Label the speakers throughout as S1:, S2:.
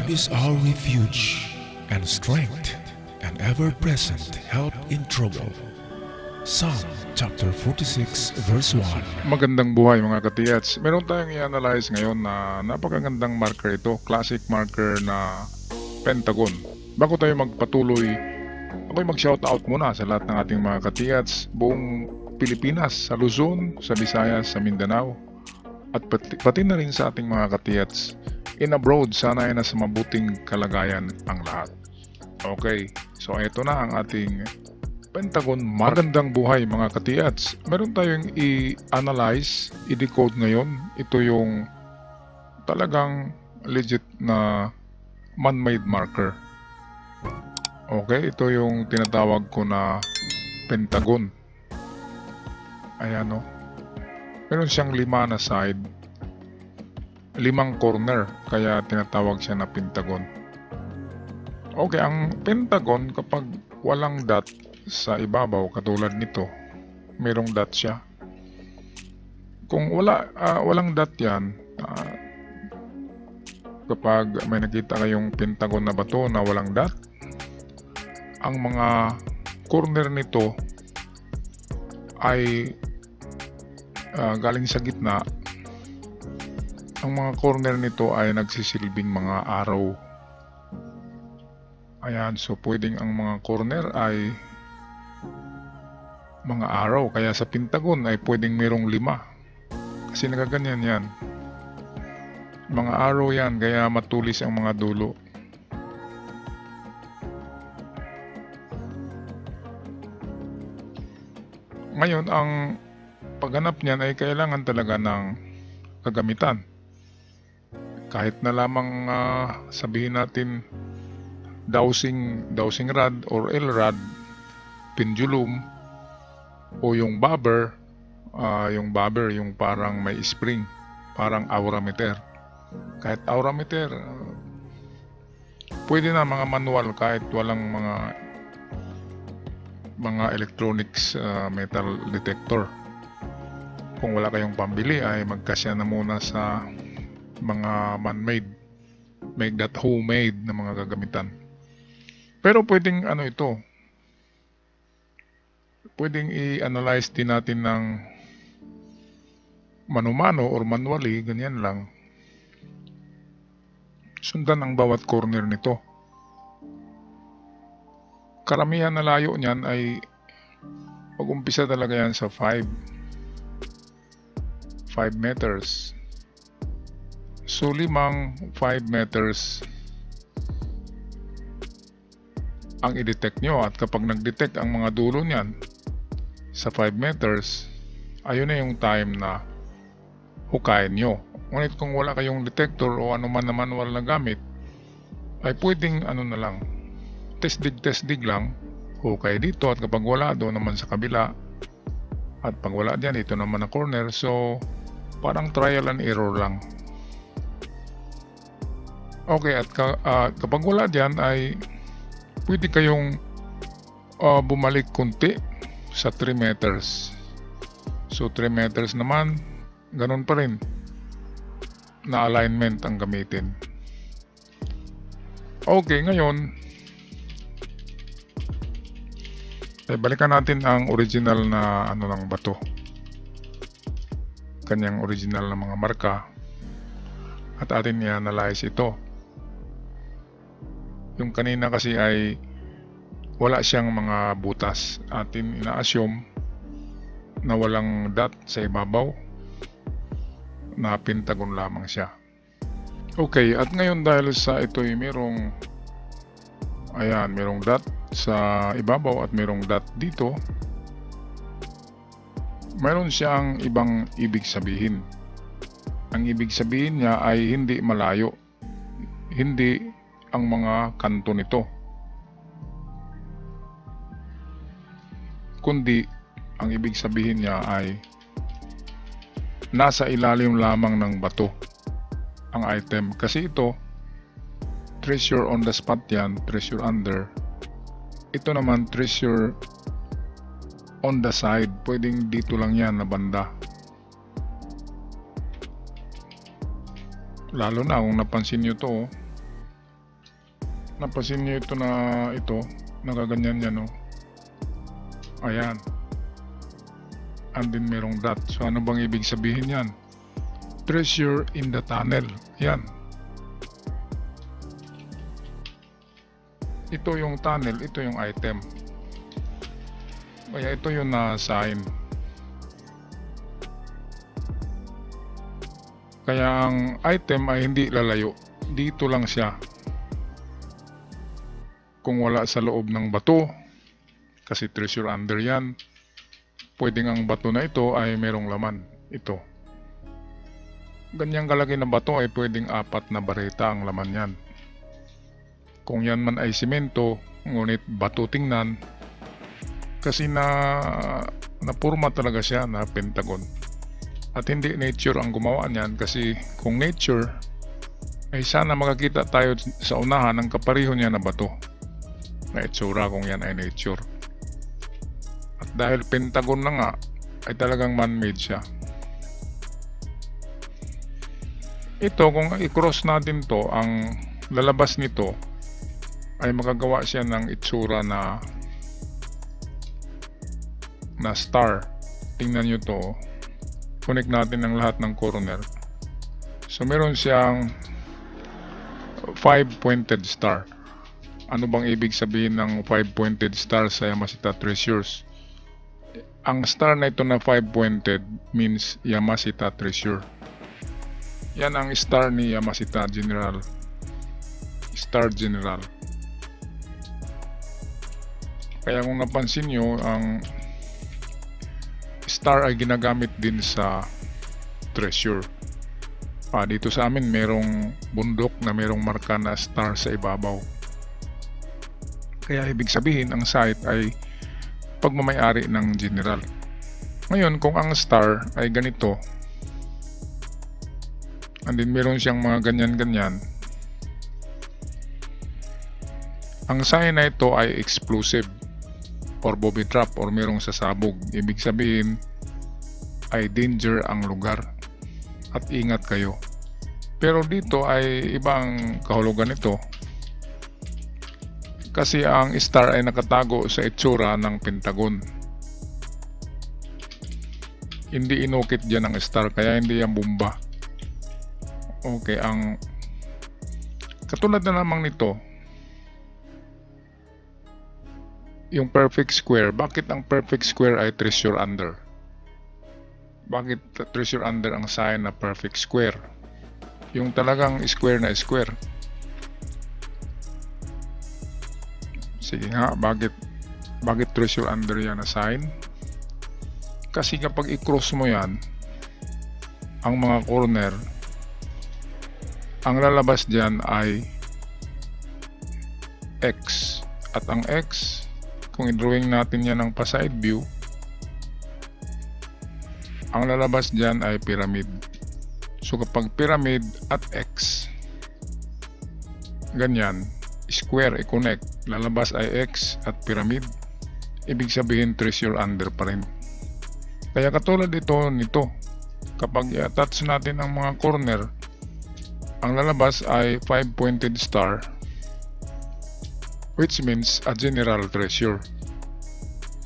S1: God is our refuge and strength, and ever-present help in trouble. Psalm chapter 46 verse 1.
S2: Magandang buhay mga katiyats. Meron tayong i-analyze ngayon na napakagandang marker ito. Classic marker na Pentagon. Bago tayo magpatuloy, ako'y mag-shoutout muna sa lahat ng ating mga katiyats buong Pilipinas, sa Luzon, sa Visayas, sa Mindanao, at pati na rin sa ating mga katiyats in abroad. Sana ay nasa mabuting kalagayan ang lahat. Okay, so ito na ang ating Pentagon mark. Magandang buhay mga katiyats. Meron tayong i-analyze, i-decode ngayon. Ito yung talagang legit na man-made marker. Okay, ito yung tinatawag ko na Pentagon. Ayan o. Meron siyang 5 na side, 5 corner, kaya tinatawag siya na Pentagon. Okay, ang Pentagon kapag walang dot sa ibabaw katulad nito, merong dot siya. Kung walang dot yan, kapag may nakita kayong Pentagon na bato na walang dot, ang mga corner nito ay galing sa gitna. Ang mga corner nito ay nagsisilbing mga arrow. Ayan, so pwedeng ang mga corner ay mga arrow, kaya sa Pentagon ay pwedeng merong 5 kasi nagaganyan yan, mga arrow yan, kaya matulis ang mga dulo. Ngayon, ang paghanap niyan ay kailangan talaga ng kagamitan. Kahit na lamang sabihin natin dowsing rod or L-rod, pendulum, o yung bobber, yung parang may spring, parang aurameter. Kahit aurameter, pwede na mga manual kahit walang mga electronics metal detector. Kung wala kayong pambili ay magkasya na muna sa mga man-made, make that homemade na mga gagamitan. Pero pwedeng pwedeng i-analyze din natin ng mano-mano or manually, ganyan lang. Sundan ang bawat corner nito. Karamihan na layo niyan ay mag-umpisa talaga yan sa 5 meters. So 5 meters ang i-detect nyo, at kapag nag-detect ang mga dulo niyan sa 5 meters, ayun na yung time na hukayin nyo. Ngunit kung wala kayong detector o anuman na manual na gamit, ay pwedeng na lang, test dig lang, hukay dito, at kapag wala, doon naman sa kabila, at pag wala dyan, ito naman na corner. So parang trial and error lang. Okay, at kapag wala dyan ay pwede kayong bumalik kunti sa 3 meters. So 3 meters naman, ganun pa rin na alignment ang gamitin. Okay, ngayon balikan natin ang original na ng bato, kanyang original na mga marka, at atin i-analyze ito. Yung kanina kasi ay wala siyang mga butas. Atin ina-assume na walang dot sa ibabaw, na Pentagon lamang siya. Okay, at ngayon dahil sa ito ay merong dot sa ibabaw at merong dot dito, mayroon siyang ibang ibig sabihin. Ang ibig sabihin niya ay hindi malayo, hindi ang mga kanto nito, kundi ang ibig sabihin niya ay nasa ilalim lamang ng bato ang item. Kasi ito, treasure on the spot yan, treasure under. Ito naman, treasure on the side, pwedeng dito lang yan na banda. Lalo na kung napansin nyo to, Napansin niyo ito na nakaganyan yan, no? Ayan. And then merong dot. So ano bang ibig sabihin yan? Treasure in the tunnel. Yan. Ito yung tunnel, ito yung item. Kaya ito yung na-assign. Kaya ang item ay hindi lalayo. Dito lang siya. Kung wala sa loob ng bato, kasi treasure under yan, pwedeng ang bato na ito ay merong laman. Ito. Ganyang kalaki na bato ay pwedeng 4 na bareta ang laman yan. Kung yan man ay simento, ngunit bato tingnan, kasi napurma talaga siya na pentagon. At hindi nature ang gumawa niyan, kasi kung nature, ay sana makakita tayo sa unahan ng kapareho niya na bato na itsura kung yan ay nature. At dahil pentagon na nga, ay talagang man-made siya. Ito, kung i-cross natin to, ang lalabas nito ay makagawa siya ng itsura na star. Tingnan nyo to. Connect natin ang lahat ng corner. So meron siyang 5-pointed star. Ano bang ibig sabihin ng 5-pointed star sa Yamashita Treasures? Ang star na ito na 5-pointed means Yamashita Treasure. Yan ang star ni Yamashita General. Star General. Kaya kung napansin nyo, ang star ay ginagamit din sa treasure. Dito sa amin merong bundok na merong marka na star sa ibabaw. Kaya ibig sabihin ang site ay pagmamayari ng general. Ngayon kung ang star ay ganito, and then meron siyang mga ganyan-ganyan, ang sign na ito ay explosive or booby trap or merong sasabog. Ibig sabihin ay danger ang lugar at ingat kayo. Pero dito ay ibang kahulugan ito, kasi ang star ay nakatago sa itsura ng pentagon. Hindi inukit dyan ang star, kaya hindi yan bomba. Okay, ang katulad na lamang nito, yung perfect square. Bakit ang perfect square ay treasure under? Bakit treasure under ang sign na perfect square? Yung talagang square na square. Sige nga, bakit treasure under yan na sign? Kasi kapag i-cross mo yan, ang mga corner, ang lalabas dyan ay X. At ang X, kung i-drawing natin yan ng pa-side view, ang lalabas dyan ay pyramid. So kapag pyramid at X, ganyan, square i-connect, lalabas ay X at pyramid, ibig sabihin treasure under pa rin. Kaya katulad nito, kapag i-attach natin ang mga corner, ang lalabas ay 5-pointed star, which means a general treasure.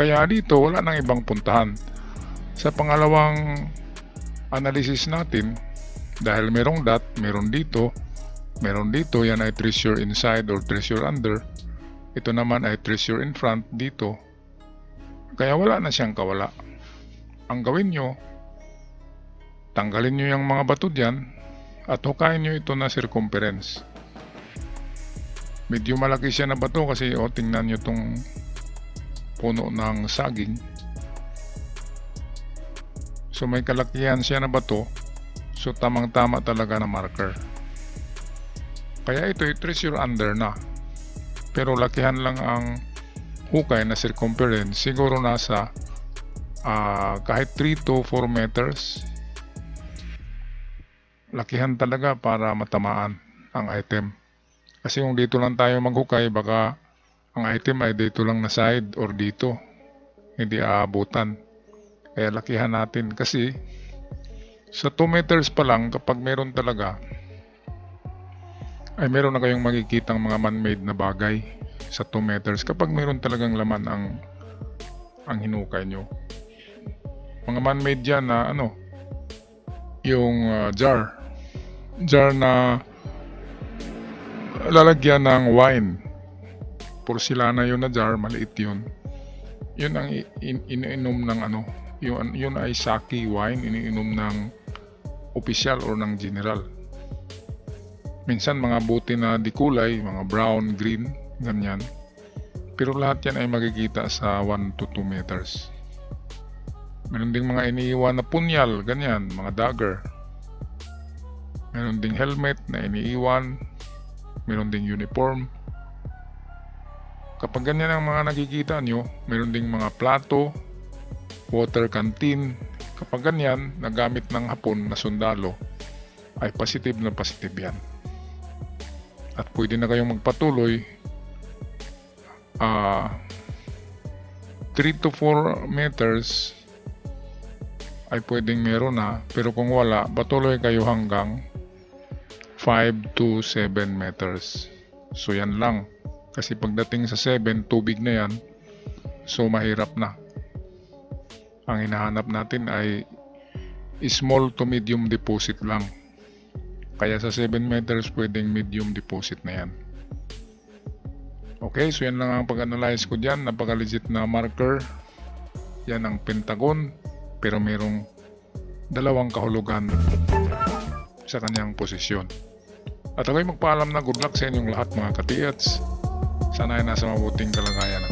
S2: Kaya dito wala nang ibang puntahan. Sa pangalawang analysis natin, dahil merong dot, meron dito, yan ay treasure inside or treasure under. Ito naman ay treasure in front dito. Kaya wala na siyang kawala. Ang gawin nyo, tanggalin nyo yung mga bato dyan at hukayin nyo ito na circumference. Medyo malaki siya na bato kasi tingnan nyo tong puno ng saging. So may kalakihan siya na bato. So tamang-tama talaga na marker. Kaya ito ay treasure under na. Pero lakihan lang ang hukay na circumference. Siguro nasa kahit 3 to 4 meters. Lakihan talaga para matamaan ang item. Kasi kung dito lang tayo maghukay, baka ang item ay dito lang na side or dito. Hindi aabutan. Kaya lakihan natin kasi sa 2 meters pa lang kapag meron talaga, ay meron na kayong makikitang mga man-made na bagay sa 2 meters kapag meron talagang laman ang hinukay nyo. Mga man-made dyan na yung jar na lalagyan ng wine. Porcelana yun na jar, maliit yun. Yun ang iniinom ng yun ay sake wine, iniinom ng opisyal or ng general. Minsan mga buti na di kulay, mga brown, green, ganyan. Pero lahat yan ay makikita sa 1 to 2 meters. Meron ding mga iniiwan na punyal, ganyan, mga dagger. Meron ding helmet na iniiwan. Meron ding uniform. Kapag ganyan ang mga nakikita nyo, meron ding mga plato, water canteen. Kapag ganyan, nagamit ng Hapon na sundalo, ay positive na positive yan. At pwede na kayong magpatuloy 3 to 4 meters ay pwedeng meron na, pero kung wala, patuloy kayo hanggang 5 to 7 meters. So yan lang, kasi pagdating sa 7, tubig na yan, so mahirap na. Ang hinahanap natin ay small to medium deposit lang. Kaya sa 7 meters pwedeng medium deposit na yan. Okay, so yan lang ang pag-analyze ko dyan. Napaka-legit na marker. Yan ang Pentagon, pero merong 2 kahulugan sa kanyang posisyon. At ako'y magpaalam na good luck sa inyong lahat mga katiyats. Sana ay nasa mabuting kalagayan.